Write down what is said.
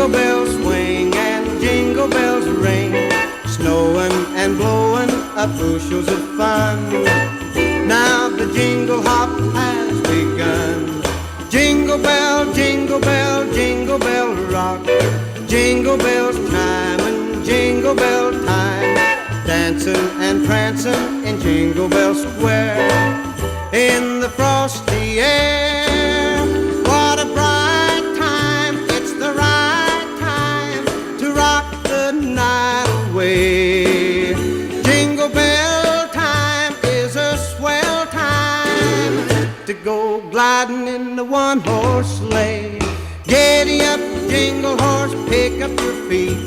Jingle bells swing and jingle bells ring, snowing and blowing up bushels of fun. Now the jingle hop has begun. Jingle bell, jingle bell, jingle bell rock, jingle bells chime and jingle bell time, dancing and prancing in Jingle Bell Square. In the frosty air, what a bright time, it's the right time to rock the night away. Jingle bell time is a swell time to go gliding in the one-horse sleigh. Giddy up, jingle horse, pick up your feet.